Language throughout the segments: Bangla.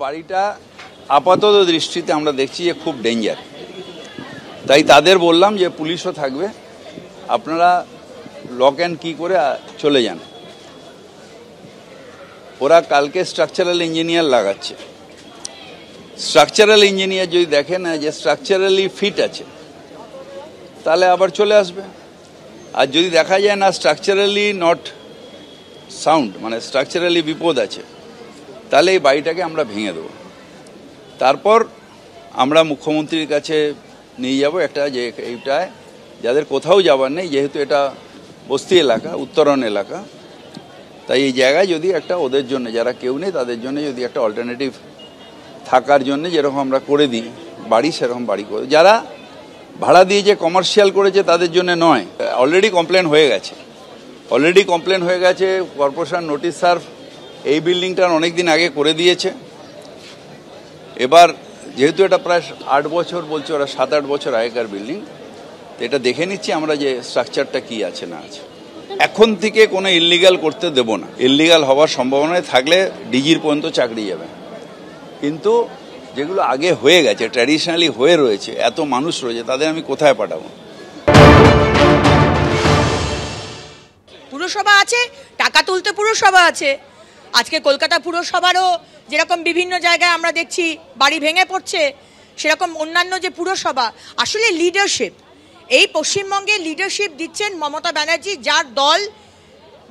বাড়িটা আপাতত দৃষ্টিতে আমরা দেখছি যে খুব ডেঞ্জার, তাই তাদের বললাম যে পুলিশও থাকবে, আপনারা লক অ্যান্ড কি করে চলে যান। ওরা কালকে স্ট্রাকচারাল ইঞ্জিনিয়ার লাগাচ্ছে। স্ট্রাকচারাল ইঞ্জিনিয়ার যদি দেখেন যে স্ট্রাকচারালি ফিট আছে তাহলে আবার চলে আসবে, আর যদি দেখা যায় না স্ট্রাকচারালি নট সাউন্ড, মানে স্ট্রাকচারালি বিপদ আছে, তাহলে এই বাড়িটাকে আমরা ভেঙে দেবো। তারপর আমরা মুখ্যমন্ত্রীর কাছে নিয়ে যাব একটা, যে এইটায় যাদের কোথাও যাবার নেই, যেহেতু এটা বস্তি এলাকা, উত্তরণ এলাকা, তাই এই জায়গায় যদি একটা ওদের জন্য, যারা কেউ নেই তাদের জন্য যদি একটা অল্টারনেটিভ থাকার জন্য যেরকম আমরা করে দিই বাড়ি, সেরকম বাড়ি করে, যারা ভাড়া দিয়ে যে কমার্শিয়াল করেছে তাদের জন্য নয়। অলরেডি কমপ্লেন হয়ে গেছে, কর্পোরেশন নোটিশ সার্ভ এই বিল্ডিংটার অনেক দিন আগে করে দিয়েছে। এবার যেহেতু এটা প্রায় 8 বছর বলছে ওরা, 7-8 বছর আগেকার বিল্ডিং, তো এটা দেখে নিচ্ছি আমরা যে স্ট্রাকচারটা কি আছে না আছে। এখন থেকে কোনো ইললিগাল করতে দেব না। ইললিগাল হওয়ার সম্ভাবনায় থাকলে ডিজির পর্যন্ত চাকরি যাবে, কিন্তু যেগুলো আগে হয়ে গেছে, ট্র্যাডিশনালি হয়ে রয়েছে, এত মানুষ রয়েছে, তাদের আমি কোথায় পাঠাবো? পুরসভা আছে, টাকা তুলতে পুরসভা আছে। আজকে কলকাতা পুরসভারও যেরকম বিভিন্ন জায়গায় আমরা দেখছি বাড়ি ভেঙে পড়ছে, সেরকম অন্যান্য যে পুরসভা, আসলে লিডারশিপ, এই পশ্চিমবঙ্গে লিডারশিপ দিচ্ছেন মমতা ব্যানার্জি, যার দল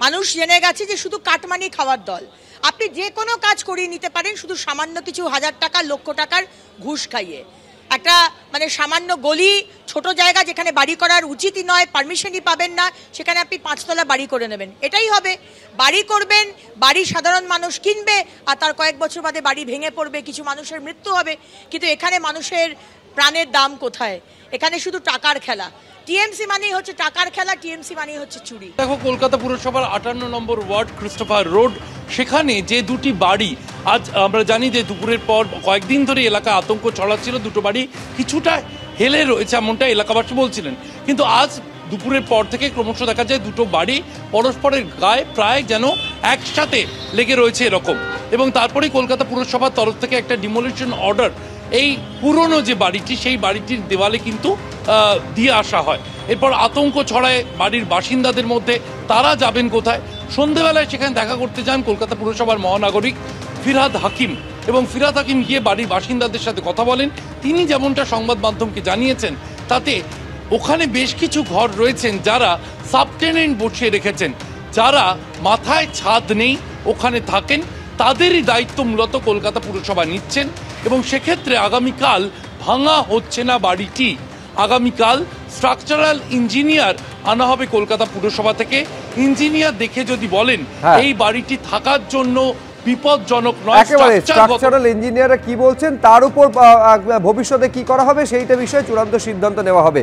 মানুষ জেনে গেছে যে শুধু কাটমানি খাওয়ার দল। আপনি যে কোনো কাজ করিয়ে নিতে পারেন শুধু সামান্য কিছু হাজার টাকা, লক্ষ টাকার ঘুষ খাইয়ে। একটা মানে সামান্য গলি, ছোট জায়গা যেখানে বাড়ি করার উচিতই নয়, পারমিশনই পাবেন না, সেখানে আপনি 5 তলা বাড়ি করে নেবেন। এটাই হবে, বাড়ি করবেন, বাড়ি সাধারণ মানুষ কিনবে, আর তার কয়েক বছর বাদে বাড়ি ভেঙে পড়বে, কিছু মানুষের মৃত্যু হবে। কিন্তু এখানে মানুষের প্রাণের দাম কোথায়? এখানে শুধু টাকার খেলা। টিএমসি মানেই হচ্ছে টাকার খেলা, টিএমসি মানেই হচ্ছে চুরি। দেখো, কলকাতা পুরসভার 58 নম্বর ওয়ার্ড, ক্রিস্টোফার রোড, সেখানে যে দুটি বাড়ি, আজ আমরা জানি যে দুপুরের পর কয়েকদিন ধরে এলাকা আতঙ্ক ছড়াচ্ছিল, দুটো বাড়ি কিছুটা হেলে রয়েছে এমনটা এলাকাবাসী বলছিলেন, কিন্তু আজ দুপুরের পর থেকে ক্রমশ দেখা যায় দুটো বাড়ি পরস্পরের গায়ে প্রায় যেন একসাথে লেগে রয়েছে এরকম। এবং তারপরেই কলকাতা পুরসভার তরফ থেকে একটা ডিমোলিশন অর্ডার এই পুরনো যে বাড়িটি, সেই বাড়িটির দেওয়ালে কিন্তু দিয়ে আসা হয়। এরপর আতঙ্ক ছড়ায় বাড়ির বাসিন্দাদের মধ্যে, তারা যাবেন কোথায়? সন্ধেবেলায় সেখানে দেখা করতে যান কলকাতা পুরসভার মহানাগরিক ফিরহাদ হাকিম, এবং ফিরহাদ হাকিম গিয়ে বাড়ির বাসিন্দাদের সাথে কথা বলেন। তিনি যেমনটা সংবাদ মাধ্যমকে জানিয়েছেন, তাতে ওখানে বেশ কিছু ঘর রয়েছেন যারা সাবটেনেন্ট বসিয়ে রেখেছেন, যারা মাথায় ছাদ নেই ওখানে থাকেন, তাদেরই দায়িত্ব মূলত কলকাতা পুরসভা নিচ্ছেন। এবং সেক্ষেত্রে আগামীকাল ভাঙা হচ্ছে না বাড়িটি, আগামীকাল স্ট্রাকচারাল ইঞ্জিনিয়ার আনা হবে কলকাতা পুরসভা থেকে। ইঞ্জিনিয়ার দেখে যদি বলেন এই বাড়িটি থাকার জন্য বিপজ্জনক নয়, স্ট্রাকচারাল ইঞ্জিনিয়াররা কি বলছেন তার উপর ভবিষ্যতে কি করা হবে সেইটা বিষয়ে চূড়ান্ত সিদ্ধান্ত নেওয়া হবে।